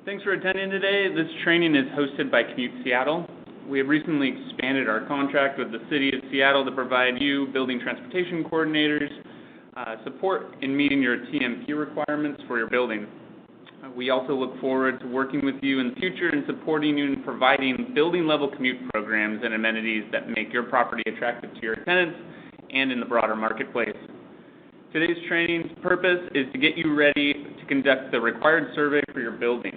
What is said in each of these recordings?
Thanks for attending today. This training is hosted by Commute Seattle. We have recently expanded our contract with the City of Seattle to provide you, building transportation coordinators, support in meeting your TMP requirements for your building. We also look forward to working with you in the future and supporting you in providing building-level commute programs and amenities that make your property attractive to your tenants and in the broader marketplace. Today's training's purpose is to get you ready to conduct the required survey for your building.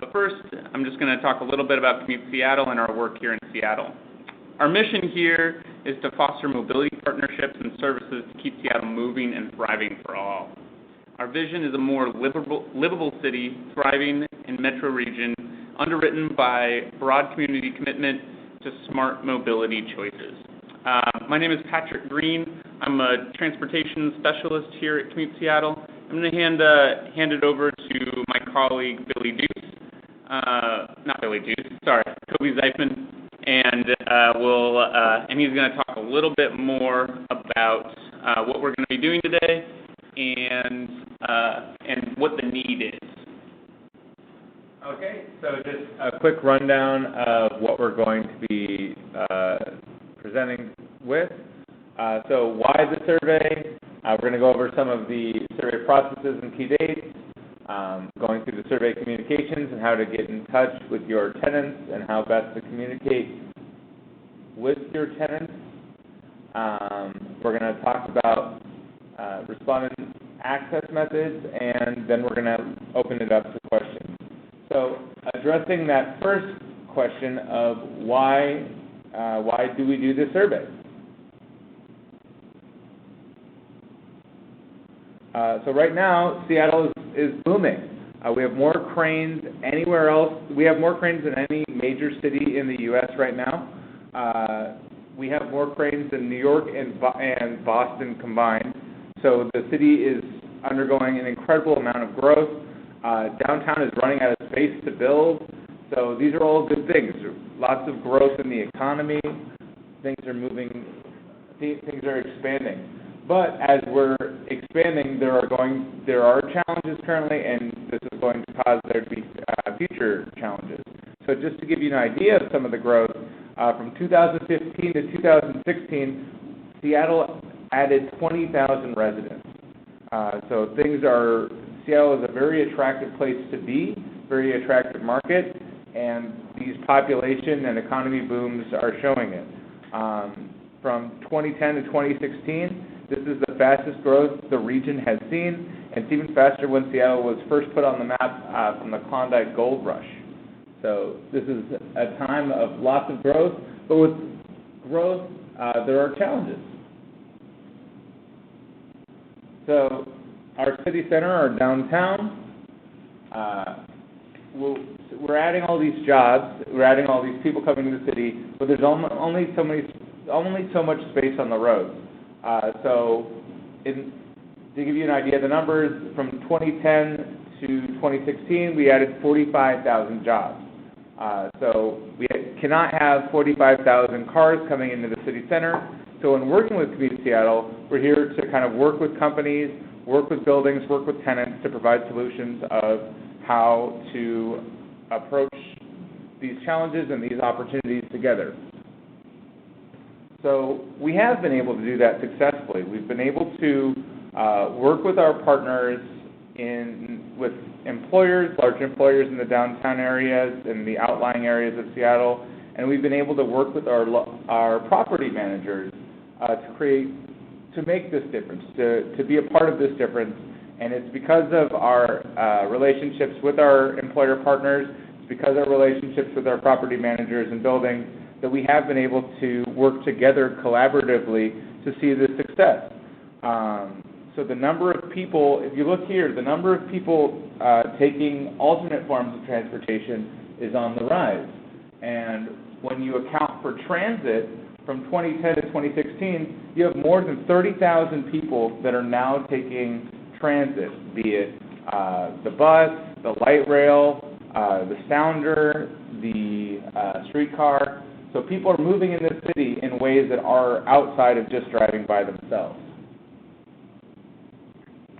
But first, I'm just going to talk a little bit about Commute Seattle and our work here in Seattle. Our mission here is to foster mobility partnerships and services to keep Seattle moving and thriving for all. Our vision is a more livable city, thriving in metro region, underwritten by broad community commitment to smart mobility choices. My name is Patrick Green. I'm a transportation specialist here at Commute Seattle. I'm going to hand it over to my colleague Kobe Zeifman, and he's going to talk a little bit more about what we're going to be doing today and what the need is. Okay, so just a quick rundown of what we're going to be presenting with. So why the survey? We're going to go over some of the survey processes and key dates, going through the survey communications and how to get in touch with your tenants and how best to communicate with your tenants. We're going to talk about respondent access methods, and then we're going to open it up to questions. So addressing that first question of why do we do this survey? So right now, Seattle is booming. We have more cranes anywhere else. We have more cranes than any major city in the U.S. right now. We have more cranes than New York and Boston combined. So the city is undergoing an incredible amount of growth. Downtown is running out of space to build. So these are all good things. Lots of growth in the economy. Things are moving. Things are expanding. But as we're expanding, there are challenges currently, and this is going to cause there to be future challenges. So just to give you an idea of some of the growth, from 2015 to 2016, Seattle added 20,000 residents. So Seattle is a very attractive place to be, very attractive market, and these population and economy booms are showing it. From 2010 to 2016, this is the fastest growth the region has seen, and it's even faster when Seattle was first put on the map from the Klondike Gold Rush. So this is a time of lots of growth, but with growth, there are challenges. So our city center, our downtown, we're adding all these jobs, we're adding all these people coming to the city, but there's only so much space on the roads. To give you an idea, the numbers from 2010 to 2016, we added 45,000 jobs. So we cannot have 45,000 cars coming into the city center. So when working with Commute Seattle, we're here to kind of work with companies, work with buildings, work with tenants to provide solutions of how to approach these challenges and these opportunities together. So we have been able to do that successfully. We've been able to work with our partners with employers, large employers in the downtown areas and the outlying areas of Seattle, and we've been able to work with our property managers to make this difference, to be a part of this difference. And it's because of our relationships with our employer partners, it's because of our relationships with our property managers and buildings that we have been able to work together collaboratively to see this success. So the number of people, if you look here, the number of people taking alternate forms of transportation is on the rise. And when you account for transit, from 2010 to 2016, you have more than 30,000 people that are now taking transit, be it the bus, the light rail, the sounder, the streetcar. So people are moving in this city in ways that are outside of just driving by themselves.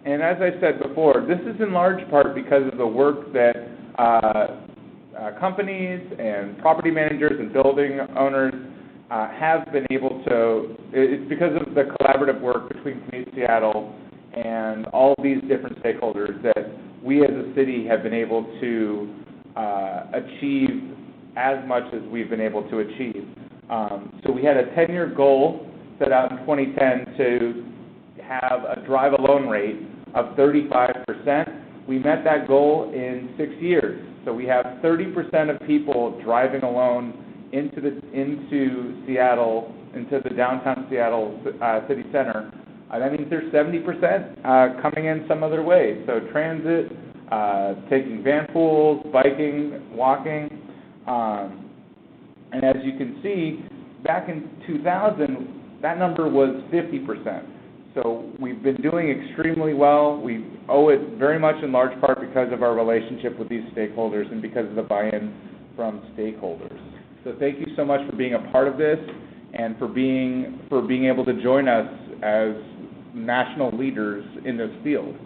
And as I said before, this is in large part because of the work that companies and property managers and building owners have been able to, it's because of the collaborative work between Commute Seattle and all these different stakeholders that we as a city have been able to achieve as much as we've been able to achieve. So we had a 10-year goal set out in 2010 to have a drive alone rate of 35%. We met that goal in 6 years. So we have 30% of people driving alone into Seattle, into the downtown Seattle city center. That means there's 70% coming in some other way. So transit, taking van pools, biking, walking. And as you can see, back in 2000, that number was 50%. So we've been doing extremely well. We owe it very much in large part because of our relationship with these stakeholders and because of the buy-in from stakeholders. So thank you so much for being a part of this and for being able to join us as national leaders in this field.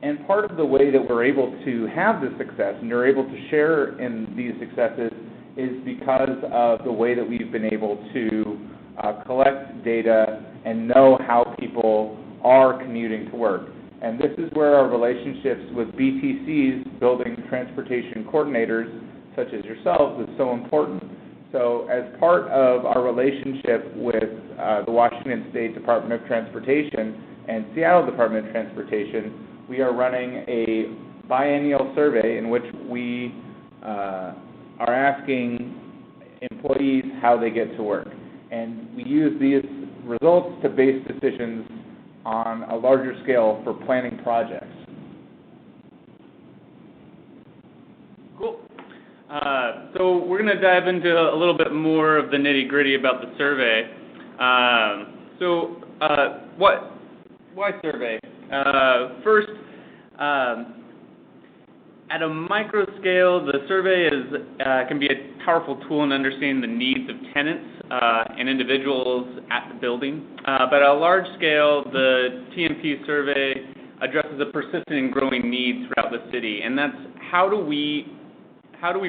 And part of the way that we're able to have this success and are able to share in these successes is because of the way that we've been able to collect data and know how people are commuting to work. And this is where our relationships with BTCs, Building Transportation Coordinators, such as yourselves, is so important. So as part of our relationship with the Washington State Department of Transportation and Seattle Department of Transportation, we are running a biennial survey in which we are asking employees how they get to work. And we use these results to base decisions on a larger scale for planning projects. Cool. So we're going to dive into a little bit more of the nitty-gritty about the survey. Why survey? First, at a micro scale, the survey can be a powerful tool in understanding the needs of tenants and individuals at the building. But at a large scale, the TMP survey addresses a persistent and growing need throughout the city, and that's how do we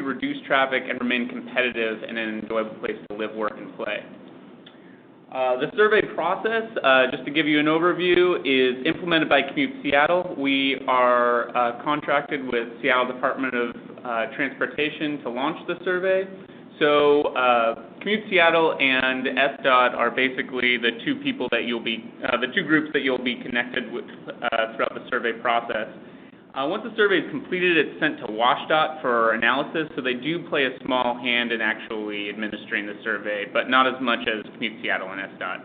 reduce traffic and remain competitive and an enjoyable place to live, work, and play. The survey process, just to give you an overview, is implemented by Commute Seattle. We are contracted with Seattle Department of Transportation to launch the survey. So Commute Seattle and SDOT are basically the two people that the two groups that you'll be connected with throughout the survey process. Once the survey is completed, it's sent to WashDOT for analysis, so they do play a small hand in actually administering the survey, but not as much as Commute Seattle and SDOT.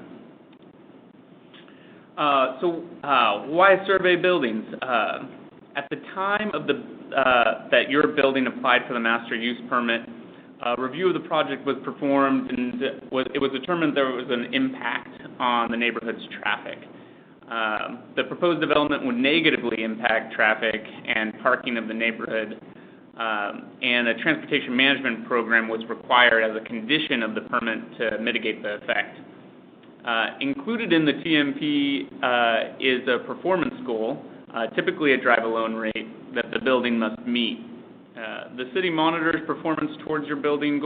Why survey buildings? At the time of that your building applied for the master use permit, a review of the project was performed, and it was determined there was an impact on the neighborhood's traffic. The proposed development would negatively impact traffic and parking of the neighborhood, and a transportation management program was required as a condition of the permit to mitigate the effect. Included in the TMP is a performance goal, typically a drive-alone rate that the building must meet. The city monitors performance towards your building's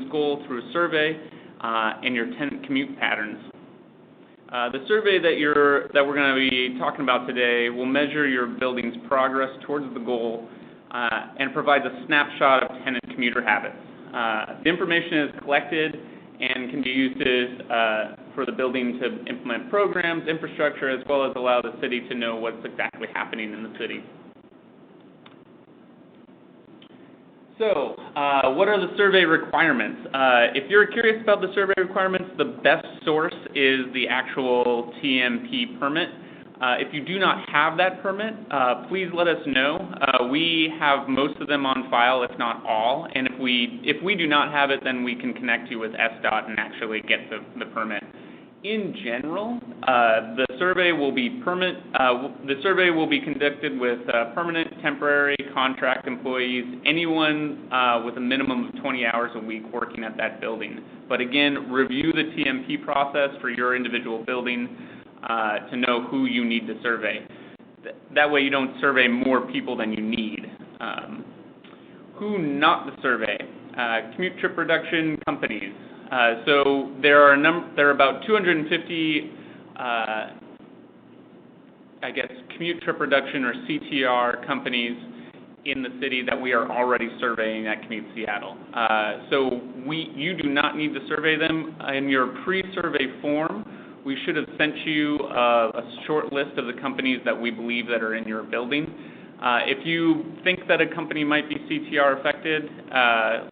goal through a survey and your tenant commute patterns. The survey that we're going to be talking about today will measure your building's progress towards the goal and provides a snapshot of tenant commuter habits. The information is collected and can be used for the building to implement programs, infrastructure, as well as allow the city to know what's exactly happening in the city. So, what are the survey requirements? If you're curious about the survey requirements, the best source is the actual TMP permit. If you do not have that permit, please let us know. We have most of them on file, if not all, and if we do not have it, then we can connect you with SDOT and actually get the permit. In general, the survey will be conducted with permanent, temporary, contract employees, anyone with a minimum of 20 hours a week working at that building. But again, review the TMP process for your individual building to know who you need to survey. that way you don't survey more people than you need. Who not to survey? Commute trip reduction companies. So there are about 250, commute trip reduction or CTR companies in the city that we are already surveying at Commute Seattle. So you do not need to survey them. In your pre-survey form, we should have sent you a short list of the companies that we believe that are in your building. If you think that a company might be CTR affected,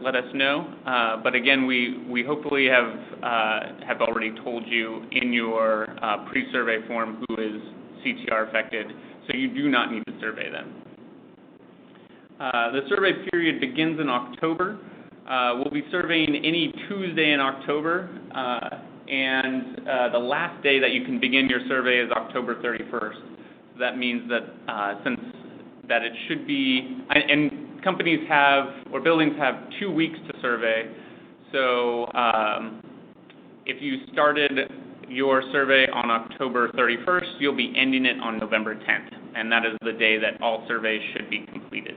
let us know. But again, we hopefully have already told you in your pre-survey form who is CTR affected, so you do not need to survey them. The survey period begins in October. We'll be surveying any Tuesday in October, and the last day that you can begin your survey is October 31st. So that means that since that it should be, and companies have, or buildings have 2 weeks to survey, so if you started your survey on October 31st, you'll be ending it on November 10th, and that is the day that all surveys should be completed.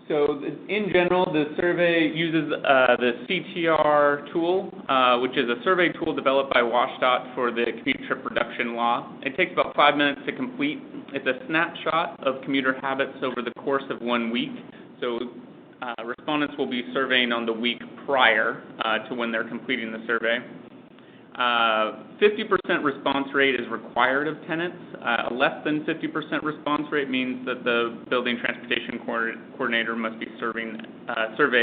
So in general, the survey uses the CTR Tool, which is a survey tool developed by WashDOT for the commute trip reduction law. It takes about 5 minutes to complete. It's a snapshot of commuter habits over the course of 1 week. So respondents will be surveying on the week prior to when they're completing the survey. 50% response rate is required of tenants. Less than 50% response rate means that the building transportation coordinator must be survey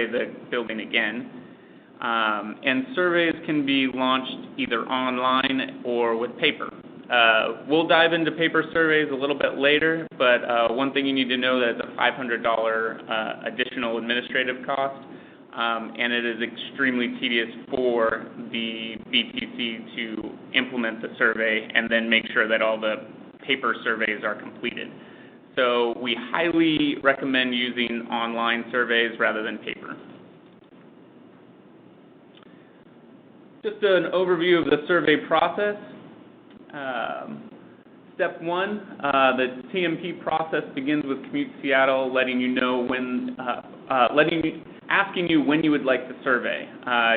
the building again. And surveys can be launched either online or with paper. We'll dive into paper surveys a little bit later, but one thing you need to know that it's a $500 additional administrative cost. And it is extremely tedious for the BTC to implement the survey and then make sure that all the paper surveys are completed. So we highly recommend using online surveys rather than paper. Just an overview of the survey process. Step 1, the TMP process begins with Commute Seattle letting you know when, asking you when you would like to survey.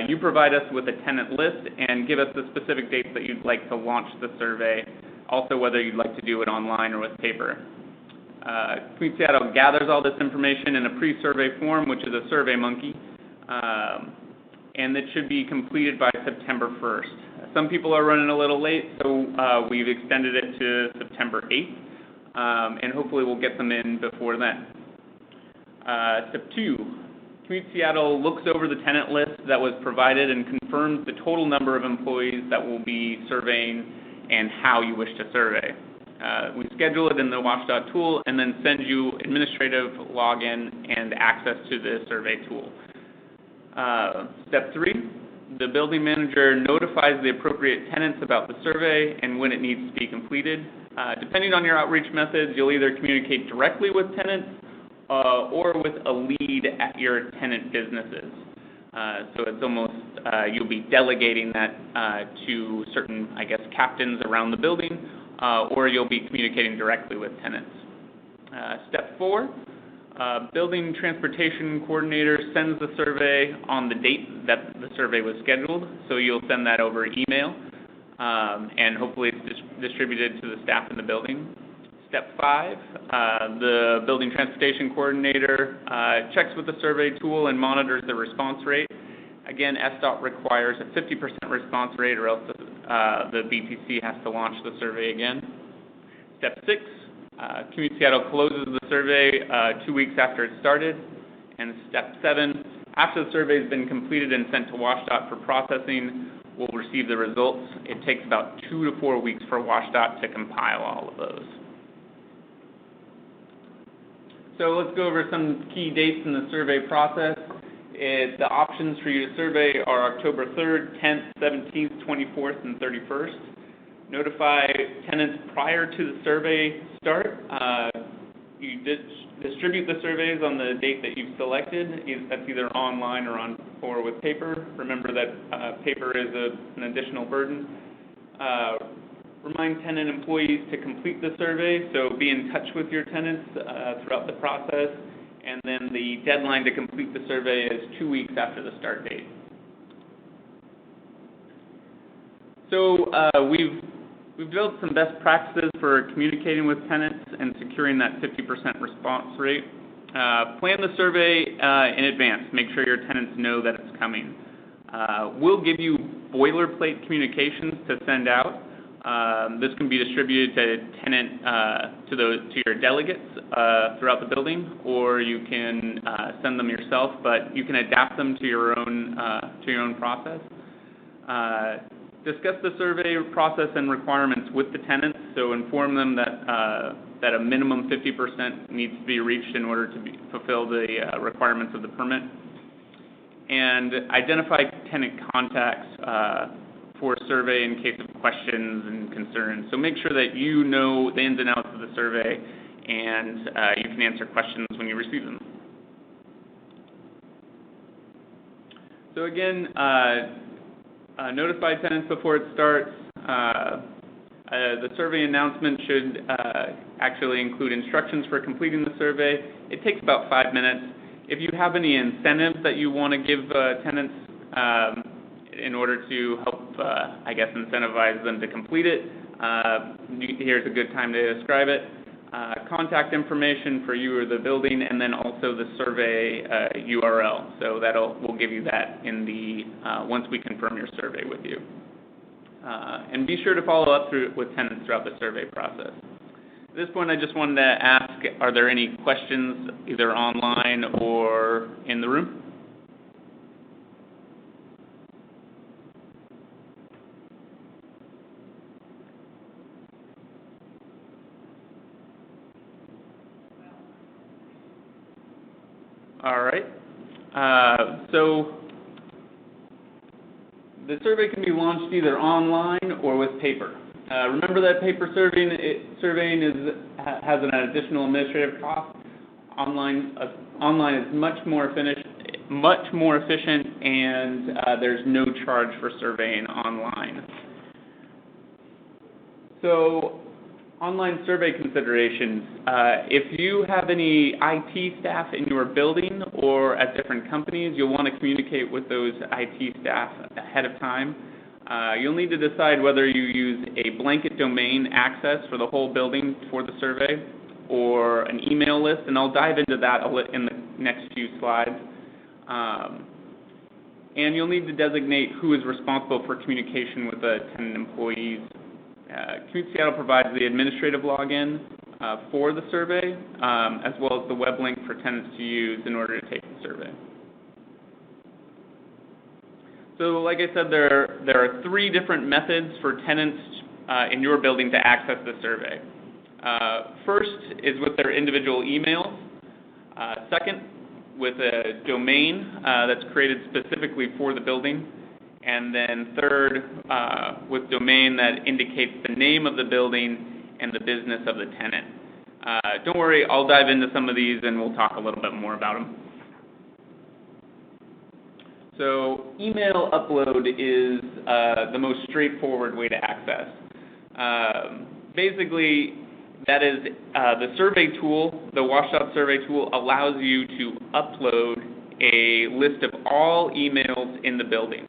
You provide us with a tenant list and give us the specific dates that you'd like to launch the survey, also whether you'd like to do it online or with paper. Commute Seattle gathers all this information in a pre-survey form, which is a Survey Monkey, and it should be completed by September 1st. Some people are running a little late, so we've extended it to September 8th, and hopefully we'll get them in before then. Step 2, Commute Seattle looks over the tenant list that was provided and confirms the total number of employees that will be surveying and how you wish to survey. We schedule it in the WashDOT tool and then send you administrative login and access to the survey tool. Step 3, the building manager notifies the appropriate tenants about the survey and when it needs to be completed. Depending on your outreach methods, you'll either communicate directly with tenants or with a lead at your tenant businesses. So it's almost, you'll be delegating that to certain, captains around the building, or you'll be communicating directly with tenants. Step 4, building transportation coordinator sends the survey on the date that the survey was scheduled, so you'll send that over email, and hopefully it's distributed to the staff in the building. Step 5, the building transportation coordinator checks with the survey tool and monitors the response rate. Again, SDOT requires a 50% response rate or else the BTC has to launch the survey again. Step 6, Commute Seattle closes the survey 2 weeks after it started. And step 7, after the survey has been completed and sent to WashDOT for processing, we'll receive the results. It takes about 2 to 4 weeks for WashDOT to compile all of those. So let's go over some key dates in the survey process. The options for you to survey are October 3rd, 10th, 17th, 24th, and 31st. Notify tenants prior to the survey start. You distribute the surveys on the date that you've selected. That's either online or with paper. Remember that paper is an additional burden. Remind tenant employees to complete the survey, so be in touch with your tenants throughout the process. And then the deadline to complete the survey is 2 weeks after the start date. So we've developed some best practices for communicating with tenants and securing that 50% response rate. Plan the survey in advance. Make sure your tenants know that it's coming. We'll give you boilerplate communications to send out. This can be distributed to your delegates throughout the building, or you can send them yourself, but you can adapt them to your own process. Discuss the survey process and requirements with the tenants, so inform them that a minimum 50% needs to be reached in order to fulfill the requirements of the permit. And identify tenant contacts for a survey in case of questions and concerns. So make sure that you know the ins and outs of the survey and you can answer questions when you receive them. So again, notify tenants before it starts. The survey announcement should actually include instructions for completing the survey. It takes about 5 minutes. If you have any incentives that you want to give tenants in order to help, incentivize them to complete it, here's a good time to describe it. Contact information for you or the building, and then also the survey URL. So we'll give you that in the once we confirm your survey with you. And be sure to follow up with tenants throughout the survey process. At this point, I just wanted to ask, are there any questions either online or in the room? All right. So the survey can be launched either online or with paper. Remember that paper surveying has an additional administrative cost. Online is much more efficient, and there's no charge for surveying online. So, online survey considerations. If you have any IT staff in your building or at different companies, you'll want to communicate with those IT staff ahead of time. You'll need to decide whether you use a blanket domain access for the whole building for the survey or an email list, and I'll dive into that in the next few slides. And you'll need to designate who is responsible for communication with the tenant employees. Commute Seattle provides the administrative login for the survey, as well as the web link for tenants to use in order to take the survey. So like I said, there are 3 different methods for tenants in your building to access the survey. First is with their individual emails. Second, with a domain that's created specifically for the building. And then third, with domain that indicates the name of the building and the business of the tenant. Don't worry, I'll dive into some of these and we'll talk a little bit more about them. So email upload is the most straightforward way to access. Basically, that is the survey tool, the washed-out survey tool allows you to upload a list of all emails in the building.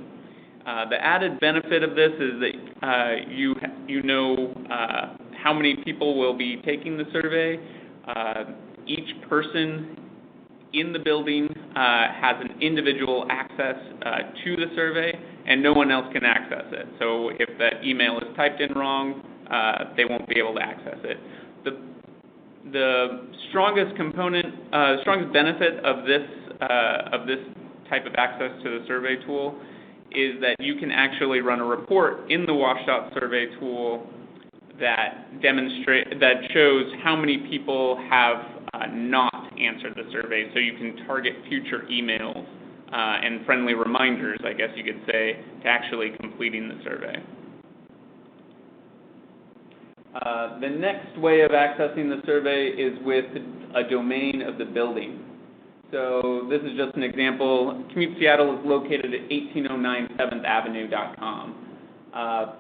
The added benefit of this is that you know how many people will be taking the survey. Each person in the building has an individual access to the survey, and no one else can access it. So if that email is typed in wrong, they won't be able to access it. The strongest benefit of this type of access to the survey tool is that you can actually run a report in the washed-out survey tool that shows how many people have not answered the survey, so you can target future emails and friendly reminders, I guess you could say, to actually completing the survey. The next way of accessing the survey is with a domain of the building. So this is just an example. Commute Seattle is located at 1809 7th Avenue.com.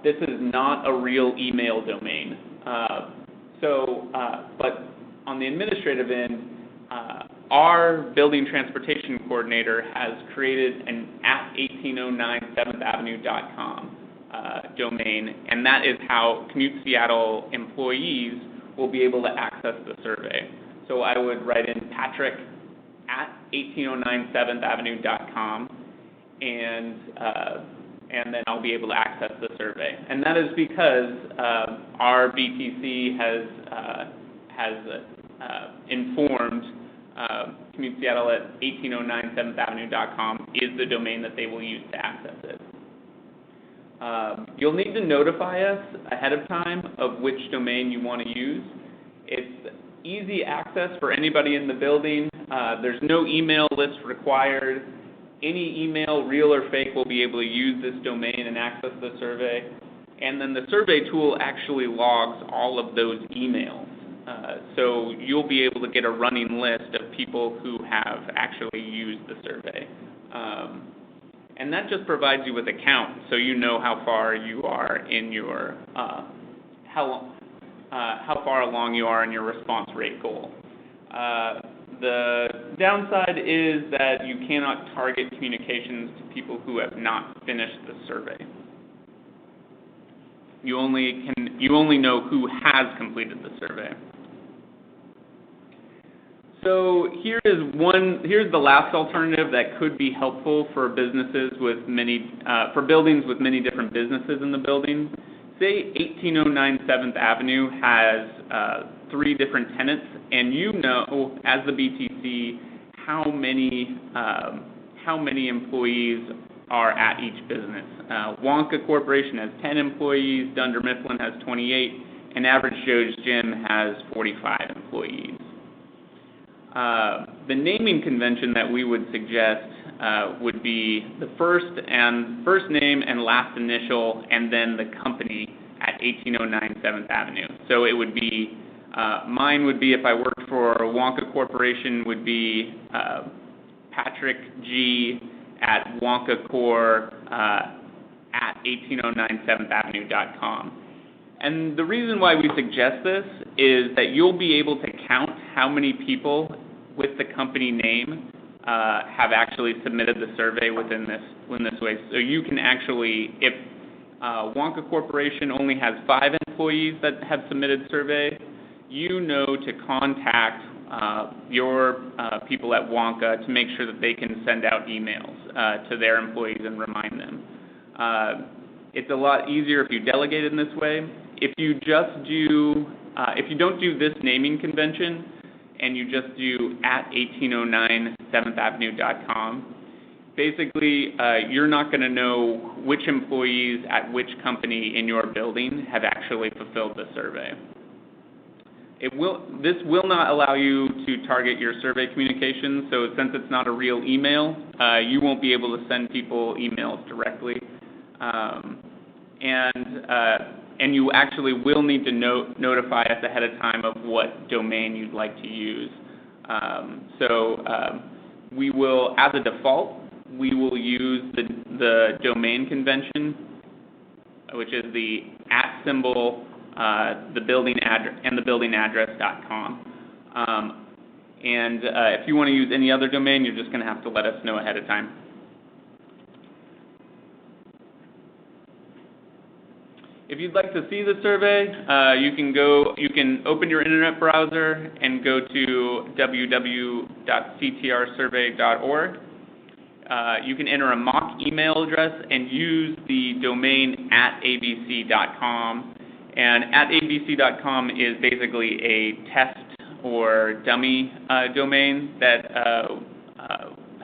This is not a real email domain. But on the administrative end, our building transportation coordinator has created an at 1809seventheavenue.com domain, and that is how Commute Seattle employees will be able to access the survey. So I would write in Patrick at 1809seventheavenue.com, and then I'll be able to access the survey. And that is because our BTC has informed Commute Seattle at 1809seventheavenue.com is the domain that they will use to access it. You'll need to notify us ahead of time of which domain you want to use. It's easy access for anybody in the building. There's no email list required. Any email, real or fake, will be able to use this domain and access the survey. And then the survey tool actually logs all of those emails. So you'll be able to get a running list of people who have actually used the survey. And that just provides you with a count, so you know how far you are in your, how far along you are in your response rate goal. The downside is that you cannot target communications to people who have not finished the survey. You only know who has completed the survey. So here's the last alternative that could be helpful for businesses with for buildings with many different businesses in the building. Say 1809 7th Avenue has 3 different tenants, and you know, as the BTC, how many employees are at each business. Wonka Corporation has 10 employees, Dunder Mifflin has 28, and Average Joe's Gym has 45 employees. The naming convention that we would suggest would be the first name and last initial, and then the company at 1809 7th Avenue. So it would be, mine would be, if I worked for Wonka Corporation, would be Patrick G at WonkaCor at 1809seventheavenue.com. And the reason why we suggest this is that you'll be able to count how many people with the company name have actually submitted the survey within this way. So you can actually, if Wonka Corporation only has 5 employees that have submitted survey, you know to contact your people at Wonka to make sure that they can send out emails to their employees and remind them. It's a lot easier if you delegate in this way. If you just do, if you don't do this naming convention and you just do at 1809seventheavenue.com, basically you're not going to know which employees at which company in your building have actually fulfilled the survey. This will not allow you to target your survey communications, so since it's not a real email, you won't be able to send people emails directly. And you actually will need to notify us ahead of time of what domain you'd like to use. We will, as a default, we will use the domain convention, which is the @ symbol, the building address, and the building address.com. If you want to use any other domain, you're just going to have to let us know ahead of time. If you'd like to see the survey, you can open your internet browser and go to www.ctrsurvey.org. You can enter a mock email address and use the domain @abc.com. And @abc.com is basically a test or dummy domain that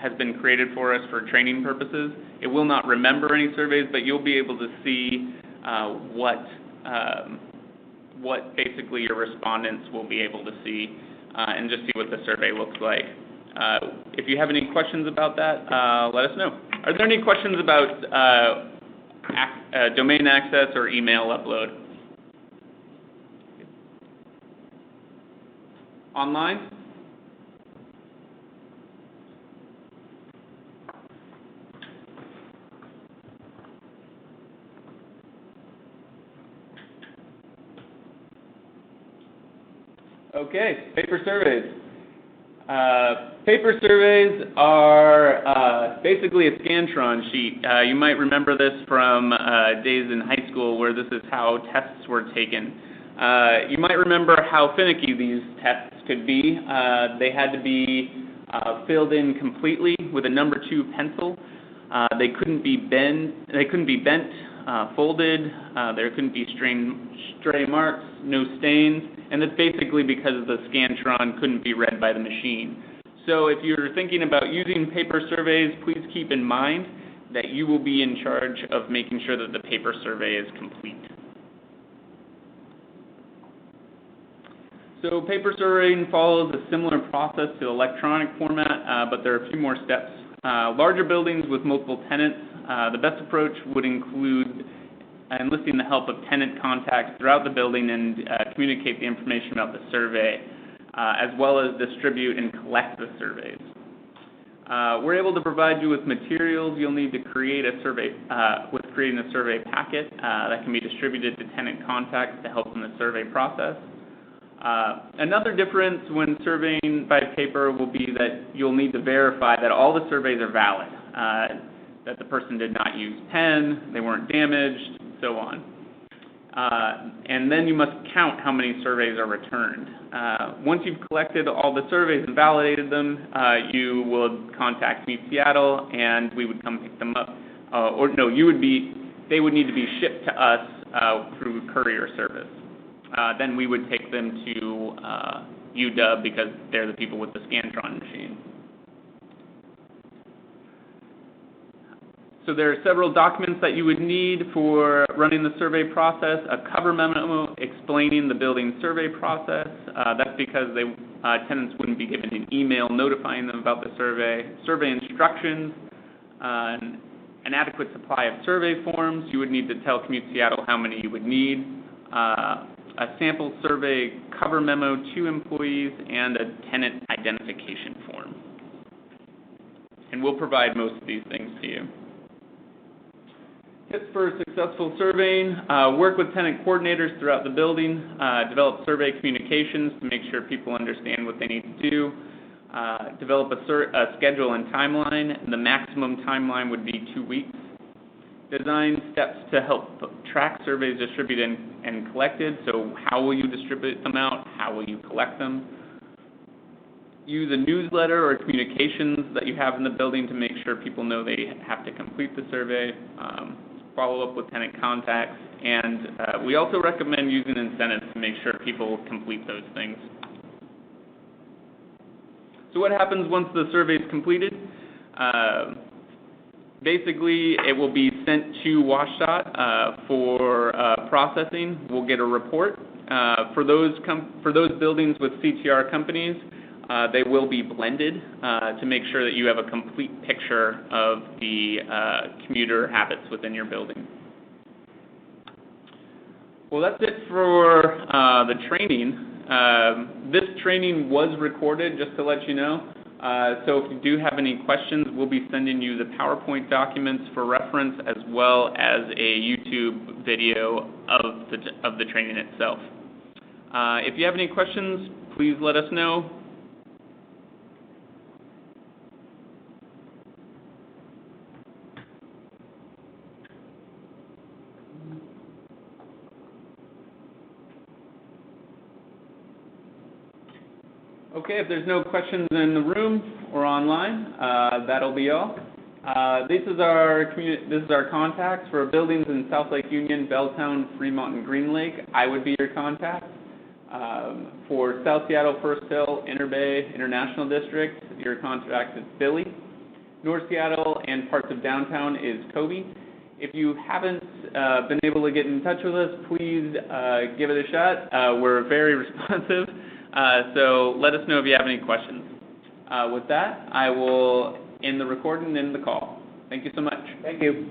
has been created for us for training purposes. It will not remember any surveys, but you'll be able to see what basically your respondents will be able to see and just see what the survey looks like. If you have any questions about that, let us know. Are there any questions about domain access or email upload? Online? Okay, paper surveys. Paper surveys are basically a Scantron sheet. You might remember this from days in high school where this is how tests were taken. You might remember how finicky these tests could be. They had to be filled in completely with a number 2 pencil. They couldn't be bent, folded. There couldn't be stray marks, no stains, and that's basically because the Scantron couldn't be read by the machine. So if you're thinking about using paper surveys, please keep in mind that you will be in charge of making sure that the paper survey is complete. So paper surveying follows a similar process to electronic format, but there are a few more steps. Larger buildings with multiple tenants, the best approach would include enlisting the help of tenant contacts throughout the building and communicate the information about the survey, as well as distribute and collect the surveys. We're able to provide you with materials you'll need to create a survey, with creating a survey packet that can be distributed to tenant contacts to help in the survey process. Another difference when surveying by paper will be that you'll need to verify that all the surveys are valid, that the person did not use pen, they weren't damaged, so on. And then you must count how many surveys are returned. Once you've collected all the surveys and validated them, you will contact Commute Seattle and we would come pick them up. They would need to be shipped to us through courier service. Then we would take them to UW because they're the people with the Scantron machine. So there are several documents that you would need for running the survey process. A cover memo explaining the building survey process. That's because tenants wouldn't be given an email notifying them about the survey. Survey instructions, an adequate supply of survey forms. You would need to tell Commute Seattle how many you would need. A sample survey cover memo to employees, and a tenant identification form. And we'll provide most of these things to you. Tips for successful surveying: work with tenant coordinators throughout the building, develop survey communications to make sure people understand what they need to do, develop a schedule and timeline. The maximum timeline would be 2 weeks. Design steps to help track surveys distributed and collected. So how will you distribute them out? How will you collect them? Use a newsletter or communications that you have in the building to make sure people know they have to complete the survey. Follow up with tenant contacts. And we also recommend using incentives to make sure people complete those things. So what happens once the survey is completed? Basically, it will be sent to WashDOT for processing. We'll get a report. For those buildings with CTR companies, they will be blended to make sure that you have a complete picture of the commuter habits within your building. Well, that's it for the training. This training was recorded, just to let you know. So if you do have any questions, we'll be sending you the PowerPoint documents for reference, as well as a YouTube video of the training itself. If you have any questions, please let us know. Okay, if there's no questions in the room or online, that'll be all. This is our contacts for buildings in South Lake Union, Belltown, Fremont, and Green Lake. I would be your contact. For South Seattle, First Hill, Inner Bay, International District, your contact is Billy. North Seattle and parts of downtown is Kobe. If you haven't been able to get in touch with us, please give it a shot. We're very responsive. So let us know if you have any questions. With that, I will end the recording and end the call. Thank you so much. Thank you.